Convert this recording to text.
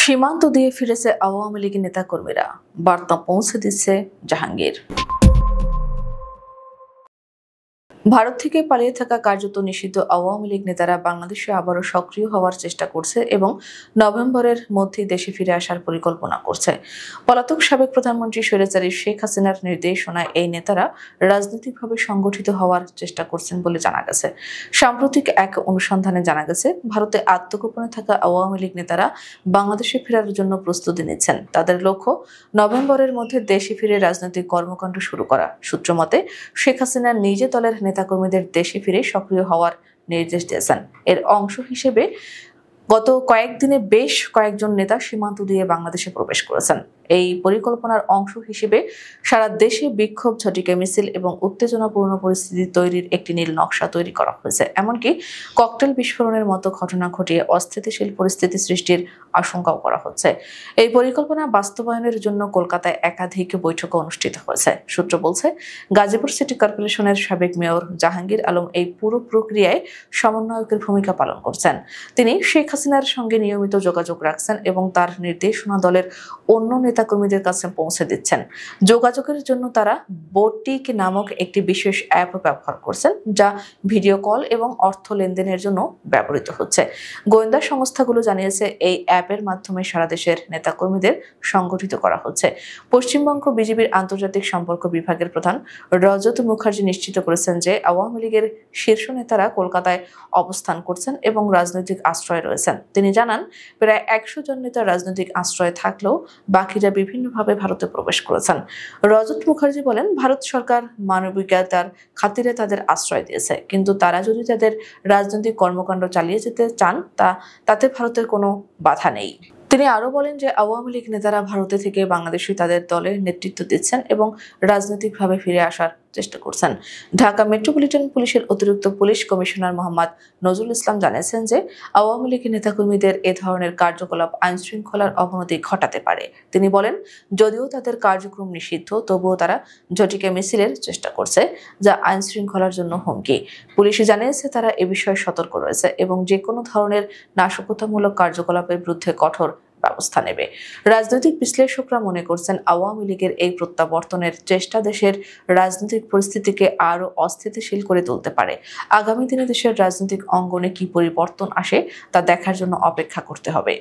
সীমান্ত দিয়ে ফিরেছে আওয়ামী লীগের নেতাকর্মীরা, বার্তা পৌঁছে দিচ্ছে জাহাঙ্গীর। ভারত থেকে পালিয়ে থাকা কার্যত নিষিদ্ধ আওয়ামী লীগ নেতারা বাংলাদেশে আবারও সক্রিয় হওয়ার চেষ্টা করছে এবং নভেম্বরের মধ্যেই দেশে ফিরে আসার পরিকল্পনা করছে। পলাতক সাবেক প্রধানমন্ত্রী স্বৈরাচারী শেখ হাসিনার নির্দেশনায় এই নেতারা রাজনৈতিকভাবে সংগঠিত হওয়ার চেষ্টা করছেন বলে জানা গেছে। সাম্প্রতিক এক অনুসন্ধানে জানা গেছে, ভারতে আত্মগোপনে থাকা আওয়ামী লীগ নেতারা বাংলাদেশে ফেরার জন্য প্রস্তুতি নিচ্ছেন। তাদের লক্ষ্য নভেম্বরের মধ্যে দেশে ফিরে রাজনৈতিক কর্মকাণ্ড শুরু করা। সূত্র মতে, শেখ হাসিনা নিজে দলের নেতাকর্মীদের দেশে ফিরে সক্রিয় হওয়ার নির্দেশ দিয়েছেন। এর অংশ হিসেবে গত কয়েকদিনে বেশ কয়েকজন নেতা সীমান্ত দিয়ে বাংলাদেশে প্রবেশ করেছেন। এই পরিকল্পনার অংশ হিসেবে সারা দেশে বিক্ষোভ, ঝটিকা মিছিল এবং উত্তেজনাপূর্ণ পরিস্থিতি তৈরির একটি নীল নকশা তৈরি করা হয়েছে। এমনকি ককটেল বিস্ফোরণের মতো ঘটনা ঘটিয়ে অস্থিতিশীল পরিস্থিতি সৃষ্টির আশঙ্কাও করা হচ্ছে। এই পরিকল্পনা বাস্তবায়নের জন্য কলকাতায় একাধিক বৈঠক অনুষ্ঠিত হয়েছে। সূত্র বলছে, গাজীপুর সিটি কর্পোরেশনের সাবেক মেয়র জাহাঙ্গীর আলম এই পুরো প্রক্রিয়ায় সমন্বয়কের ভূমিকা পালন করছেন। তিনি শেখ হাসিনার সঙ্গে নিয়মিত যোগাযোগ রাখছেন এবং তার নির্দেশনা দলের অন্য নেতাকর্মীদের কাছে পৌঁছে দিচ্ছেন। যোগাযোগের জন্য তারা বোটিক নামক একটি বিশেষ অ্যাপ ব্যবহার করছেন, যা ভিডিও কল এবং অর্থ লেনদেনের জন্য ব্যবহৃত হচ্ছে। গোয়েন্দা সংস্থাগুলো জানিয়েছে, এই অ্যাপের মাধ্যমে সারা দেশের নেতাকর্মীদের সংগঠিত করা হচ্ছে। পশ্চিমবঙ্গ বিজেপির আন্তর্জাতিক সম্পর্ক বিভাগের প্রধান রজত মুখার্জি নিশ্চিত করেছেন যে আওয়ামী লীগের শীর্ষ নেতারা কলকাতায় অবস্থান করছেন এবং রাজনৈতিক আশ্রয় রয়েছেন। তিনি জানান, প্রায় 100 জন নেতা রাজনৈতিক আশ্রয় থাকলেও বাকিরা বিভিন্নভাবে ভারতে প্রবেশ করেছেন। রজত মুখার্জি বলেন, ভারত সরকার মানবিকতার খাতিরে তাদের আশ্রয় দিয়েছে, কিন্তু তারা যদি তাদের রাজনৈতিক কর্মকাণ্ড চালিয়ে যেতে চান তাতে ভারতের কোনো বাধা নেই। তিনি আরো বলেন যে আওয়ামী লীগ নেতারা ভারতে থেকে বাংলাদেশে তাদের দলের নেতৃত্ব দিচ্ছেন এবং রাজনৈতিকভাবে ফিরে আসার চেষ্টা করছেন। ঢাকা মেট্রোপলিটন পুলিশের অতিরিক্ত পুলিশ কমিশনার মোহাম্মদ নজরুল ইসলাম জানিয়েছেন যে আওয়ামী লীগের নেতাকর্মীদের এ ধরনের কার্যকলাপ আইন শৃঙ্খলার অবনতি ঘটাতে পারে। তিনি বলেন, যদিও তাদের কার্যক্রম নিষিদ্ধ, তবুও তারা ঝটিকা মিছিলের চেষ্টা করছে, যা আইন শৃঙ্খলার জন্য হুমকি। পুলিশ জানিয়েছে তারা এ বিষয়ে সতর্ক রয়েছে এবং যে কোনো ধরনের নাশকতামূলক কার্যকলাপের বিরুদ্ধে কঠোর ব্যবস্থা নেবে। রাজনৈতিক বিশ্লেষকরা মনে করছেন, আওয়ামী লীগের এই প্রত্যাবর্তনের চেষ্টা দেশের রাজনৈতিক পরিস্থিতিকে আরও অস্থিতিশীল করে তুলতে পারে। আগামী দিনে দেশের রাজনৈতিক অঙ্গনে কি পরিবর্তন আসে তা দেখার জন্য অপেক্ষা করতে হবে।